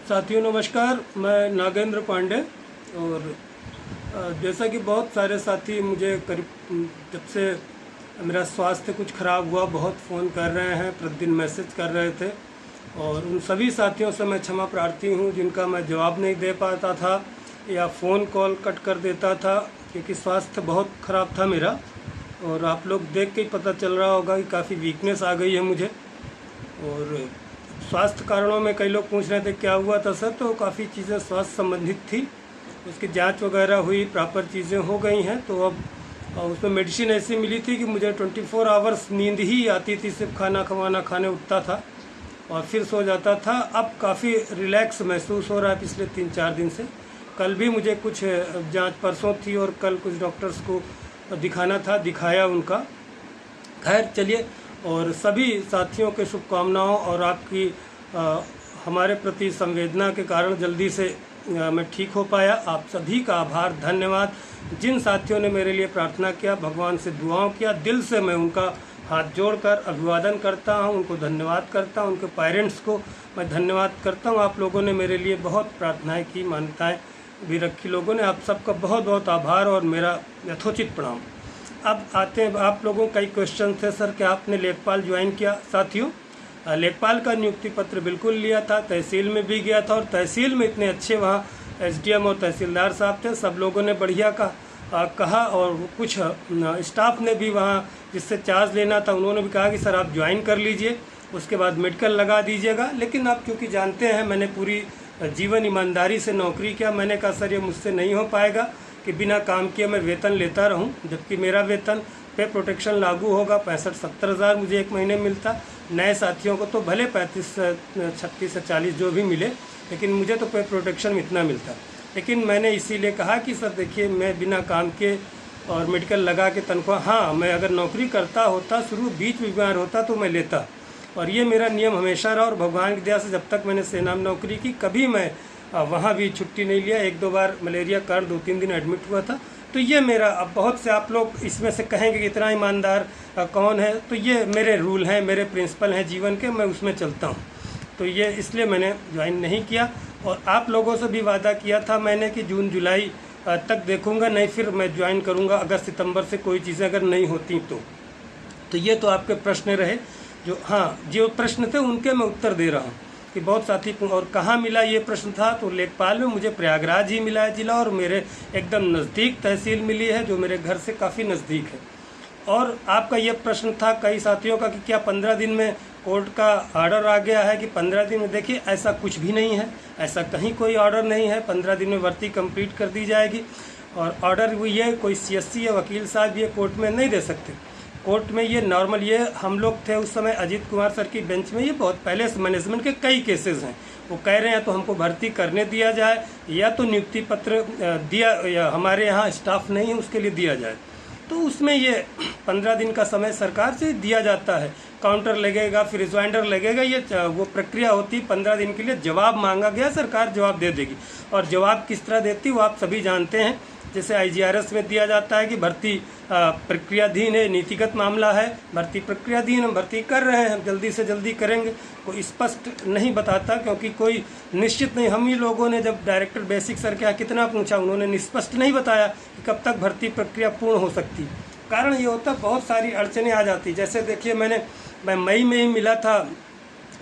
साथियों नमस्कार, मैं नागेंद्र पांडे। और जैसा कि बहुत सारे साथी मुझे करीब जब से मेरा स्वास्थ्य कुछ ख़राब हुआ बहुत फ़ोन कर रहे हैं, प्रतिदिन मैसेज कर रहे थे। और उन सभी साथियों से मैं क्षमा प्रार्थी हूं जिनका मैं जवाब नहीं दे पाता था या फ़ोन कॉल कट कर देता था, क्योंकि स्वास्थ्य बहुत ख़राब था मेरा। और आप लोग देख के ही पता चल रहा होगा कि काफ़ी वीकनेस आ गई है मुझे। और स्वास्थ्य कारणों में कई लोग पूछ रहे थे क्या हुआ था सर, तो काफ़ी चीज़ें स्वास्थ्य संबंधित थी, उसकी जांच वगैरह हुई, प्रॉपर चीज़ें हो गई हैं। तो अब उसमें मेडिसिन ऐसी मिली थी कि मुझे 24 आवर्स नींद ही आती थी, सिर्फ खाना खाने उठता था और फिर सो जाता था। अब काफ़ी रिलैक्स महसूस हो रहा है पिछले 3-4 दिन से। कल भी मुझे कुछ जांच परसों थी और कल कुछ डॉक्टर्स को दिखाना था, दिखाया उनका। खैर चलिए, और सभी साथियों के शुभकामनाओं और आपकी हमारे प्रति संवेदना के कारण जल्दी से मैं ठीक हो पाया। आप सभी का आभार, धन्यवाद। जिन साथियों ने मेरे लिए प्रार्थना किया, भगवान से दुआओं किया, दिल से मैं उनका हाथ जोड़कर अभिवादन करता हूं, उनको धन्यवाद करता हूं, उनके पेरेंट्स को मैं धन्यवाद करता हूं। आप लोगों ने मेरे लिए बहुत प्रार्थनाएं की, मान्यताएं भी रखी लोगों ने। आप सबका बहुत बहुत आभार और मेरा यथोचित प्रणाम। अब आते हैं, आप लोगों का कई क्वेश्चन थे, सर क्या आपने लेखपाल ज्वाइन किया? साथियों, लेखपाल का नियुक्ति पत्र बिल्कुल लिया था, तहसील में भी गया था और तहसील में इतने अच्छे वहाँ एसडीएम और तहसीलदार साहब थे, सब लोगों ने बढ़िया कहा। और कुछ स्टाफ ने भी वहाँ जिससे चार्ज लेना था उन्होंने भी कहा कि सर आप ज्वाइन कर लीजिए, उसके बाद मेडिकल लगा दीजिएगा। लेकिन आप क्योंकि जानते हैं मैंने पूरी जीवन ईमानदारी से नौकरी किया, मैंने कहा सर ये मुझसे नहीं हो पाएगा कि बिना काम किए मैं वेतन लेता रहूं, जबकि मेरा वेतन पे प्रोटेक्शन लागू होगा 65-70 हज़ार मुझे एक महीने मिलता। नए साथियों को तो भले 35-36 से 40 जो भी मिले, लेकिन मुझे तो पे प्रोटेक्शन में इतना मिलता। लेकिन मैंने इसीलिए कहा कि सर देखिए, मैं बिना काम के और मेडिकल लगा के तनख्वाह, हाँ मैं अगर नौकरी करता होता, शुरू बीच में बीमार होता तो मैं लेता। और ये मेरा नियम हमेशा रहा। और भगवान की दया से जब तक मैंने सेना में नौकरी की, कभी मैं वहाँ भी छुट्टी नहीं लिया। 1-2 बार मलेरिया कारण 2-3 दिन एडमिट हुआ था। तो ये मेरा, अब बहुत से आप लोग इसमें से कहेंगे कि इतना ईमानदार कौन है, तो ये मेरे रूल हैं, मेरे प्रिंसिपल हैं जीवन के, मैं उसमें चलता हूँ। तो ये इसलिए मैंने ज्वाइन नहीं किया। और आप लोगों से भी वादा किया था मैंने कि जून जुलाई तक देखूँगा, नहीं फिर मैं ज्वाइन करूँगा अगस्त सितंबर से, कोई चीज़ें अगर नहीं होती तो ये तो आपके प्रश्न रहे, जो प्रश्न थे उनके मैं उत्तर दे रहा हूँ कि बहुत साथी। और कहाँ मिला ये प्रश्न था, तो लेखपाल में मुझे प्रयागराज ही मिला है जिला, और मेरे एकदम नज़दीक तहसील मिली है जो मेरे घर से काफ़ी नज़दीक है। और आपका ये प्रश्न था कई साथियों का कि क्या 15 दिन में कोर्ट का ऑर्डर आ गया है कि 15 दिन में? देखिए ऐसा कुछ भी नहीं है, ऐसा कहीं कोई ऑर्डर नहीं है। 15 दिन में भर्ती कंप्लीट कर दी जाएगी। और ऑर्डर हुई है, कोई CSC या वकील साहब ये कोर्ट में नहीं दे सकते। कोर्ट में ये नॉर्मल, ये हम लोग थे उस समय अजीत कुमार सर की बेंच में, ये बहुत पहले से मैनेजमेंट के कई केसेस हैं। वो कह रहे हैं तो हमको भर्ती करने दिया जाए, या तो नियुक्ति पत्र दिया, या हमारे यहाँ स्टाफ नहीं है उसके लिए दिया जाए। तो उसमें ये 15 दिन का समय सरकार से दिया जाता है। काउंटर लगेगा, फिर रिजवाइंडर लगेगा, ये वो प्रक्रिया होती। 15 दिन के लिए जवाब मांगा गया, सरकार जवाब दे देगी। और जवाब किस तरह देती वो आप सभी जानते हैं। जैसे IGRS में दिया जाता है कि भर्ती प्रक्रियाधीन है, नीतिगत मामला है, भर्ती प्रक्रियाधीन, हम भर्ती कर रहे हैं, जल्दी से जल्दी करेंगे। कोई स्पष्ट नहीं बताता, क्योंकि कोई निश्चित नहीं। हम ही लोगों ने जब डायरेक्टर बेसिक सर के यहाँ कितना पूछा, उन्होंने निष्पष्ट नहीं बताया कि कब तक भर्ती प्रक्रिया पूर्ण हो सकती। कारण ये होता बहुत सारी अड़चनें आ जाती। जैसे देखिए, मैं मई में ही मिला था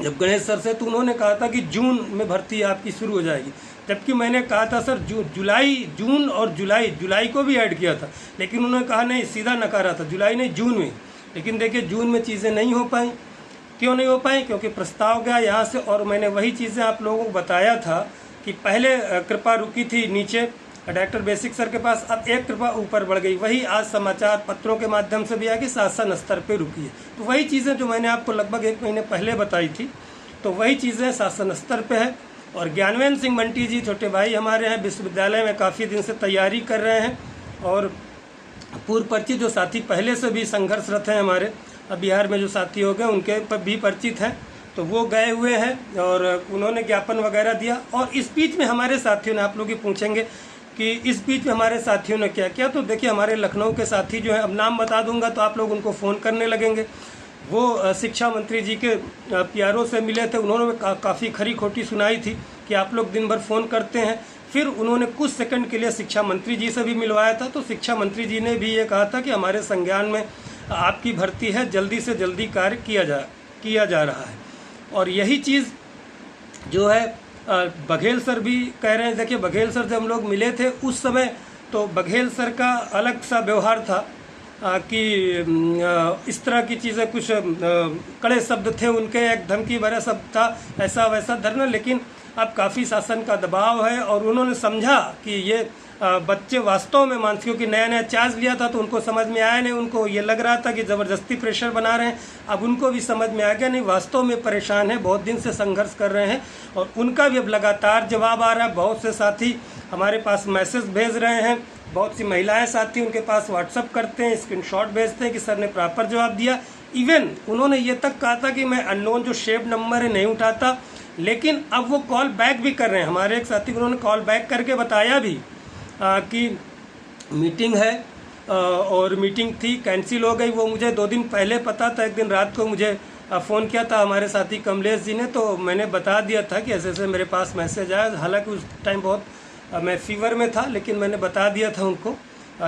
जब गणेश सर से, तो उन्होंने कहा था कि जून में भर्ती आपकी शुरू हो जाएगी, जबकि मैंने कहा था सर जून और जुलाई को भी ऐड किया था। लेकिन उन्होंने कहा नहीं, सीधा नकारा था, जुलाई नहीं जून में। लेकिन देखिए जून में चीज़ें नहीं हो पाई। क्यों नहीं हो पाई? क्योंकि प्रस्ताव गया यहाँ से, और मैंने वही चीज़ें आप लोगों को बताया था कि पहले कृपा रुकी थी नीचे डायरेक्टर बेसिक सर के पास, अब एक कृपा ऊपर बढ़ गई। वही आज समाचार पत्रों के माध्यम से भी आया कि शासन स्तर पर रुकी है। तो वही चीज़ें जो मैंने आपको लगभग 1 महीने पहले बताई थी, तो वही चीज़ें शासन स्तर पर है। और ज्ञानवेंद्र सिंह बंटी जी छोटे भाई हमारे हैं, विश्वविद्यालय में काफ़ी दिन से तैयारी कर रहे हैं। और पूर्व परिचित जो साथी पहले से भी संघर्षरत हैं हमारे, अब बिहार में जो साथी हो गए उनके पर भी परिचित हैं, तो वो गए हुए हैं और उन्होंने ज्ञापन वगैरह दिया। और इस बीच में हमारे साथियों ने, आप लोग ही पूछेंगे कि इस बीच में हमारे साथियों ने क्या किया, तो देखिए हमारे लखनऊ के साथी जो हैं, अब नाम बता दूंगा तो आप लोग उनको फ़ोन करने लगेंगे। वो शिक्षा मंत्री जी के PRO से मिले थे, उन्होंने काफ़ी खरी खोटी सुनाई थी। कि आप लोग दिन भर फ़ोन करते हैं। फिर उन्होंने कुछ सेकंड के लिए शिक्षा मंत्री जी से भी मिलवाया था, तो शिक्षा मंत्री जी ने भी ये कहा था कि हमारे संज्ञान में आपकी भर्ती है, जल्दी से जल्दी कार्य किया जा रहा है। और यही चीज़ जो है बघेल सर भी कह रहे हैं। देखिए, बघेल सर जब हम लोग मिले थे उस समय तो बघेल सर का अलग सा व्यवहार था कि इस तरह की चीज़ें, कुछ कड़े शब्द थे उनके, एक धमकी भरा शब्द था, ऐसा वैसा धरना। लेकिन अब काफ़ी शासन का दबाव है और उन्होंने समझा कि ये बच्चे वास्तव में मानसिक, क्योंकि नया नया चार्ज लिया था तो उनको समझ में आया नहीं, उनको ये लग रहा था कि ज़बरदस्ती प्रेशर बना रहे हैं। अब उनको भी समझ में आ गया नहीं, वास्तव में परेशान है, बहुत दिन से संघर्ष कर रहे हैं और उनका भी अब लगातार जवाब आ रहा है। बहुत से साथी हमारे पास मैसेज भेज रहे हैं, बहुत सी महिलाएं साथी उनके पास व्हाट्सअप करते हैं, स्क्रीनशॉट भेजते हैं कि सर ने प्रॉपर जवाब दिया। इवन उन्होंने ये तक कहा था कि मैं अननोन जो शेप नंबर है नहीं उठाता, लेकिन अब वो कॉल बैक भी कर रहे हैं। हमारे एक साथी को उन्होंने कॉल बैक करके बताया भी कि मीटिंग है और मीटिंग थी, कैंसिल हो गई। वो मुझे 2 दिन पहले पता था, एक दिन रात को मुझे फ़ोन किया था हमारे साथी कमलेश जी ने, तो मैंने बता दिया था कि ऐसे ऐसे मेरे पास मैसेज आया। हालांकि उस टाइम बहुत मैं फीवर में था, लेकिन मैंने बता दिया था उनको।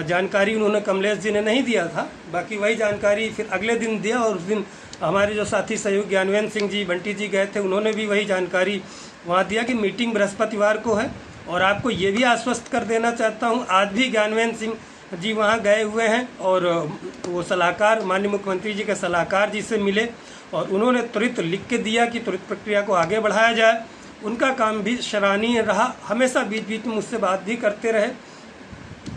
जानकारी उन्होंने, कमलेश जी ने नहीं दिया था, बाकी वही जानकारी फिर अगले दिन दिया। और उस दिन हमारे जो साथी सहयोग ज्ञानवेंद्र सिंह जी, बंटी जी गए थे, उन्होंने भी वही जानकारी वहाँ दिया कि मीटिंग बृहस्पतिवार को है। और आपको ये भी आश्वस्त कर देना चाहता हूँ, आज भी ज्ञानवेंद्र सिंह जी वहाँ गए हुए हैं और वो सलाहकार, माननीय मुख्यमंत्री जी के सलाहकार जी से मिले और उन्होंने त्वरित लिख के दिया कि त्वरित प्रक्रिया को आगे बढ़ाया जाए। उनका काम भी सराहनीय रहा, हमेशा बीच बीच में मुझसे बात भी करते रहे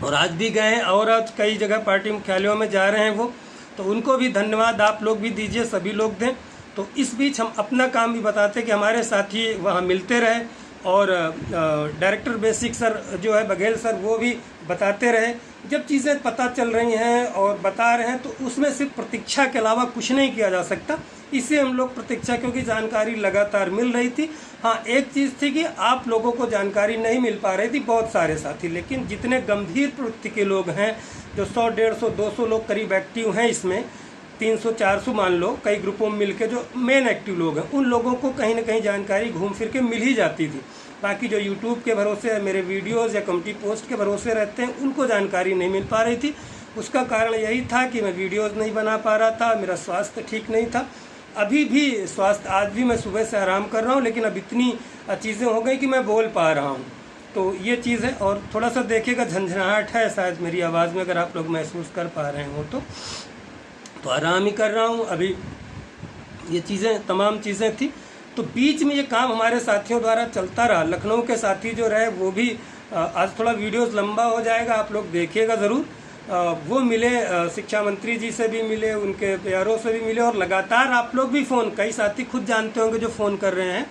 और आज भी गए हैं और आज कई जगह पार्टी मुख्यालयों में जा रहे हैं वो, तो उनको भी धन्यवाद आप लोग भी दीजिए, सभी लोग दें। तो इस बीच हम अपना काम भी बताते कि हमारे साथी वहाँ मिलते रहे और डायरेक्टर बेसिक सर जो है बघेल सर, वो भी बताते रहे। जब चीज़ें पता चल रही हैं और बता रहे हैं तो उसमें सिर्फ प्रतीक्षा के अलावा कुछ नहीं किया जा सकता। इससे हम लोग प्रतीक्षा, क्योंकि जानकारी लगातार मिल रही थी। हाँ, एक चीज़ थी कि आप लोगों को जानकारी नहीं मिल पा रही थी, बहुत सारे साथी, लेकिन जितने गंभीर प्रवृत्ति के लोग हैं, जो 100, 150, 200 लोग करीब एक्टिव हैं इसमें, 300, 400 मान लो, कई ग्रुपों में मिलकर जो मेन एक्टिव लोग हैं, उन लोगों को कहीं ना कहीं जानकारी घूम फिर के मिल ही जाती थी। बाकी जो यूट्यूब के भरोसे, मेरे वीडियोज़ या कम्युनिटी पोस्ट के भरोसे रहते हैं, उनको जानकारी नहीं मिल पा रही थी। उसका कारण यही था कि मैं वीडियोज़ नहीं बना पा रहा था, मेरा स्वास्थ्य ठीक नहीं था। अभी भी स्वास्थ्य, आज भी मैं सुबह से आराम कर रहा हूँ, लेकिन अब इतनी चीज़ें हो गई कि मैं बोल पा रहा हूँ। तो ये चीज़ है। और थोड़ा सा देखिएगा झंझनाहट है शायद मेरी आवाज़ में, अगर आप लोग महसूस कर पा रहे हो तो आराम ही कर रहा हूँ अभी। ये चीज़ें, तमाम चीज़ें थी। तो बीच में ये काम हमारे साथियों द्वारा चलता रहा। लखनऊ के साथी जो रहे वो भी, आज थोड़ा वीडियोस लंबा हो जाएगा, आप लोग देखिएगा ज़रूर। वो मिले, शिक्षा मंत्री जी से भी मिले, उनके प्यारों से भी मिले और लगातार आप लोग भी फ़ोन, कई साथी खुद जानते होंगे जो फ़ोन कर रहे हैं,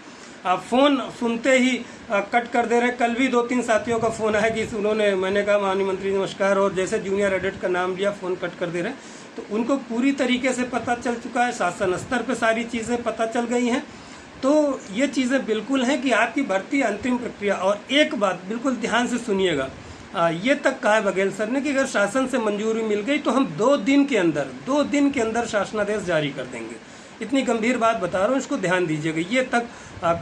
आप फ़ोन सुनते ही कट कर दे रहे हैं। कल भी 2-3 साथियों का फ़ोन आया कि उन्होंने, मैंने कहा माननीय मंत्री नमस्कार, और जैसे जूनियर एडिट का नाम लिया फ़ोन कट कर दे रहे हैं। तो उनको पूरी तरीके से पता चल चुका है, शासन स्तर पर सारी चीज़ें पता चल गई हैं। तो ये चीज़ें बिल्कुल हैं कि आपकी भर्ती अंतिम प्रक्रिया। और एक बात बिल्कुल ध्यान से सुनिएगा, ये तक कहा है बघेल सर ने कि अगर शासन से मंजूरी मिल गई तो हम 2 दिन के अंदर शासनादेश जारी कर देंगे। इतनी गंभीर बात बता रहा हूँ, इसको ध्यान दीजिएगा। ये तक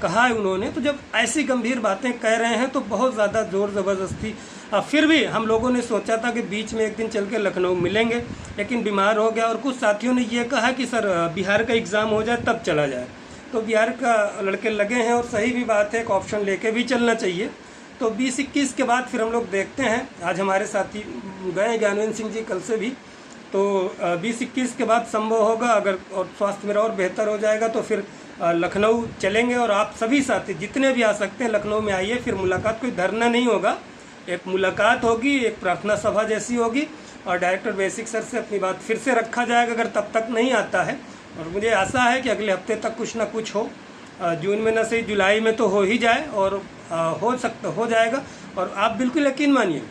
कहा है उन्होंने। तो जब ऐसी गंभीर बातें कह रहे हैं तो बहुत ज़्यादा ज़ोर ज़बरदस्ती, फिर भी हम लोगों ने सोचा था कि बीच में एक दिन चल के लखनऊ मिलेंगे, लेकिन बीमार हो गया। और कुछ साथियों ने ये कहा कि सर बिहार का एग्ज़ाम हो जाए तब चला जाए। तो बिहार का लड़के लगे हैं और सही भी बात है, एक ऑप्शन लेके भी चलना चाहिए। तो 20-21 के बाद फिर हम लोग देखते हैं। आज हमारे साथी गए ज्ञानवेंद्र सिंह जी कल से भी, तो 20-21 के बाद संभव होगा, अगर और स्वास्थ्य मेरा और बेहतर हो जाएगा तो फिर लखनऊ चलेंगे। और आप सभी साथी जितने भी आ सकते हैं लखनऊ में आइए। फिर मुलाकात, कोई धरना नहीं होगा, एक मुलाकात होगी, एक प्रार्थना सभा जैसी होगी और डायरेक्टर बेसिक सर से अपनी बात फिर से रखा जाएगा अगर तब तक नहीं आता है। और मुझे आशा है कि अगले हफ्ते तक कुछ ना कुछ हो, जून में न सही जुलाई में तो हो ही जाए, और हो जाएगा। और आप बिल्कुल यकीन मानिए,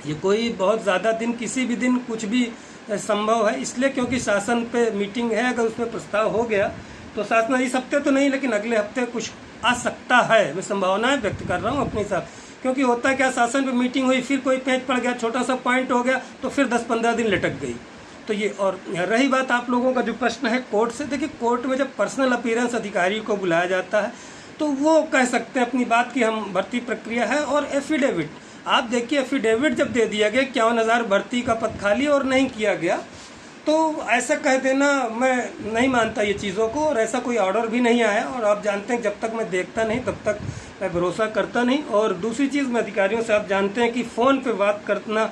ये कोई बहुत ज़्यादा दिन, किसी भी दिन कुछ भी संभव है। इसलिए क्योंकि शासन पे मीटिंग है, अगर उसमें प्रस्ताव हो गया तो शासन इस हफ्ते तो नहीं, लेकिन अगले हफ्ते कुछ आ सकता है। मैं संभावनाएं व्यक्त कर रहा हूँ अपने साथ, क्योंकि होता है क्या, शासन पे मीटिंग हुई, फिर कोई पेच पड़ गया, छोटा सा पॉइंट हो गया, तो फिर 10-15 दिन लटक गई। तो ये, और रही बात आप लोगों का जो प्रश्न है कोर्ट से, देखिए कोर्ट में जब पर्सनल अपीयरेंस अधिकारी को बुलाया जाता है तो वो कह सकते हैं अपनी बात की हम भर्ती प्रक्रिया है। और एफिडेविट, आप देखिए एफिडेविट जब दे दिया गया 51,000 भर्ती का पद खाली और नहीं किया गया, तो ऐसा कह देना मैं नहीं मानता ये चीज़ों को, और ऐसा कोई ऑर्डर भी नहीं आया। और आप जानते हैं जब तक मैं देखता नहीं तब तक मैं भरोसा करता नहीं। और दूसरी चीज़, मैं अधिकारियों से आप जानते हैं कि फ़ोन पे बात करना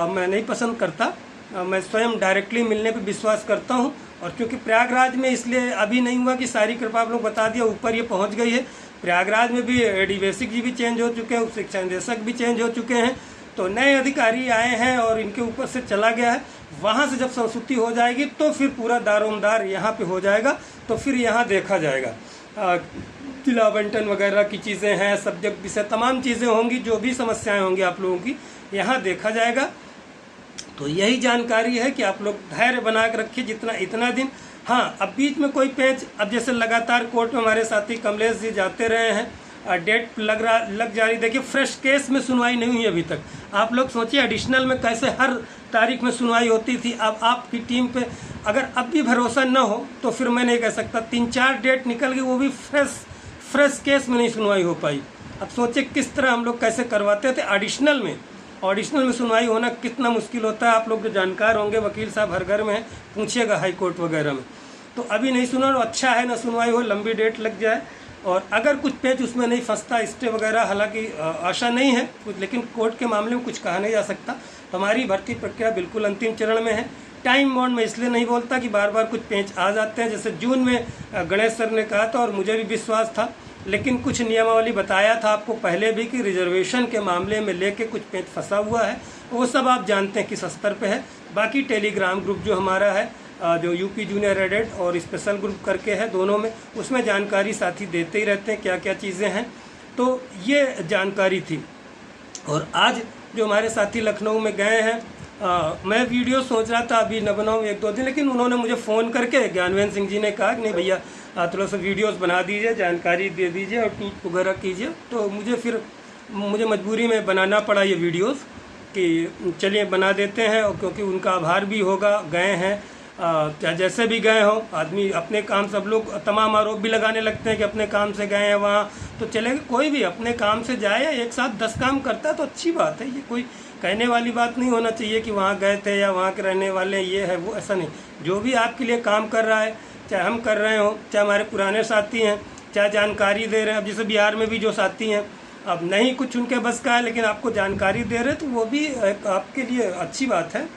मैं नहीं पसंद करता, मैं स्वयं डायरेक्टली मिलने पे विश्वास करता हूँ। और क्योंकि प्रयागराज में इसलिए अभी नहीं हुआ कि सारी कृपा आप लोग बता दिया, ऊपर ये पहुँच गई है। प्रयागराज में भी एडीवेसिक जी भी चेंज हो चुके हैं, उप शिक्षा निदेशक भी चेंज हो चुके हैं, तो नए अधिकारी आए हैं और इनके ऊपर से चला गया है। वहाँ से जब संस्तुति हो जाएगी तो फिर पूरा दारोमदार यहाँ पे हो जाएगा, तो फिर यहाँ देखा जाएगा जिला आवंटन वगैरह की चीज़ें हैं, सब्जेक्ट विषय तमाम चीज़ें होंगी, जो भी समस्याएं होंगी आप लोगों की यहाँ देखा जाएगा। तो यही जानकारी है कि आप लोग धैर्य बना के रखिए जितना इतना दिन। हाँ, अब बीच में कोई पेच, अब जैसे लगातार कोर्ट में हमारे साथी कमलेश जी जाते रहे हैं, डेट लग जा रही। देखिए फ्रेश केस में सुनवाई नहीं हुई अभी तक। आप लोग सोचिए एडिशनल में कैसे हर तारीख में सुनवाई होती थी। अब आपकी टीम पे अगर अब भी भरोसा न हो तो फिर मैं नहीं कह सकता। 3-4 डेट निकल गई, वो भी फ्रेश केस में नहीं सुनवाई हो पाई। अब सोचिए किस तरह हम लोग कैसे करवाते थे एडिशनल में सुनवाई होना कितना मुश्किल होता है। आप लोग जो जानकार होंगे, वकील साहब हर घर में पूछिएगा हाई कोर्ट वगैरह में। तो अभी नहीं सुना, और अच्छा है ना सुनवाई हो, लंबी डेट लग जाए। और अगर कुछ पेच उसमें नहीं फंसता, स्टे वगैरह, हालांकि आशा नहीं है कुछ, लेकिन कोर्ट के मामले में कुछ कहा नहीं जा सकता। हमारी भर्ती प्रक्रिया बिल्कुल अंतिम चरण में है। टाइम बाउंड में इसलिए नहीं बोलता कि बार बार कुछ पेच आ जाते हैं। जैसे जून में गणेश सर ने कहा था और मुझे भी विश्वास था, लेकिन कुछ नियमावली बताया था आपको पहले भी कि रिजर्वेशन के मामले में लेके कुछ पेच फंसा हुआ है। वो सब आप जानते हैं किस स्तर पे है। बाकी टेलीग्राम ग्रुप जो हमारा है, जो यूपी जूनियर एडेड और स्पेशल ग्रुप करके है दोनों में, उसमें जानकारी साथी देते ही रहते हैं क्या क्या चीज़ें हैं। तो ये जानकारी थी। और आज जो हमारे साथी लखनऊ में गए हैं, मैं वीडियो सोच रहा था अभी न बनाऊँ 1-2 दिन, लेकिन उन्होंने मुझे फ़ोन करके ज्ञानवेंद्र सिंह जी ने कहा कि नहीं भैया थोड़ा सा वीडियोस बना दीजिए, जानकारी दे दीजिए और ट्वीट वगैरह कीजिए। तो मुझे मजबूरी में बनाना पड़ा ये वीडियोस कि चलिए बना देते हैं। और क्योंकि उनका आभार भी होगा, गए हैं चाहे जैसे भी गए हों, आदमी अपने काम, सब लोग तमाम आरोप भी लगाने लगते हैं कि अपने काम से गए हैं वहाँ, तो चलेगा। कोई भी अपने काम से जाए या एक साथ 10 काम करता है तो अच्छी बात है। ये कोई कहने वाली बात नहीं होना चाहिए कि वहाँ गए थे या वहाँ के रहने वाले ये है वो, ऐसा नहीं। जो भी आपके लिए काम कर रहा है, चाहे हम कर रहे हों, चाहे हमारे पुराने साथी हैं, चाहे जानकारी दे रहे हैं। अब जैसे बिहार में भी जो साथी हैं, अब नहीं कुछ उनके बस का है, लेकिन आपको जानकारी दे रहे हैं, तो वो भी आपके लिए अच्छी बात है।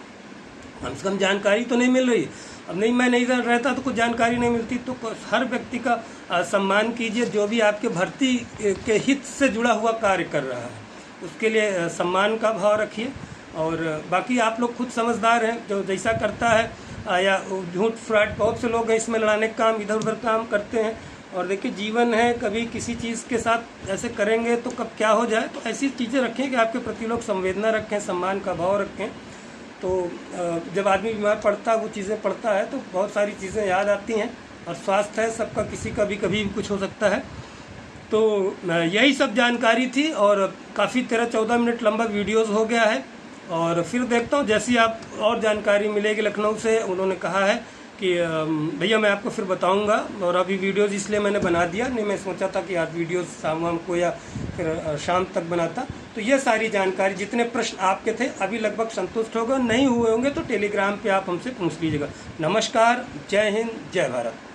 कम से कम जानकारी तो नहीं मिल रही। अब नहीं, मैं नहीं रहता तो कुछ जानकारी नहीं मिलती। तो हर व्यक्ति का सम्मान कीजिए, जो भी आपके भर्ती के हित से जुड़ा हुआ कार्य कर रहा है उसके लिए सम्मान का भाव रखिए। और बाकी आप लोग खुद समझदार हैं, जो जैसा करता है या झूठ फ्रॉड, बहुत से लोग इसमें लड़ाने का काम, इधर उधर काम करते हैं। और देखिए जीवन है, कभी किसी चीज़ के साथ ऐसे करेंगे तो कब क्या हो जाए। तो ऐसी चीज़ें रखें कि आपके प्रति लोग संवेदना रखें, सम्मान का भाव रखें। तो जब आदमी बीमार पड़ता है, वो चीज़ें पढ़ता है तो बहुत सारी चीज़ें याद आती हैं। और स्वास्थ्य है सबका, किसी का भी कभी भी कुछ हो सकता है। तो यही सब जानकारी थी। और काफ़ी 13-14 मिनट लंबा वीडियोस हो गया है। और फिर देखता हूँ जैसी आप और जानकारी मिलेगी लखनऊ से। उन्होंने कहा है कि भैया मैं आपको फिर बताऊंगा। और अभी वीडियोस इसलिए मैंने बना दिया, नहीं मैं सोचा था कि आज वीडियोस शाम को या फिर शाम तक बनाता। तो ये सारी जानकारी, जितने प्रश्न आपके थे अभी लगभग संतुष्ट होगा, नहीं हुए होंगे तो टेलीग्राम पे आप हमसे पूछ लीजिएगा। नमस्कार, जय हिंद, जय भारत।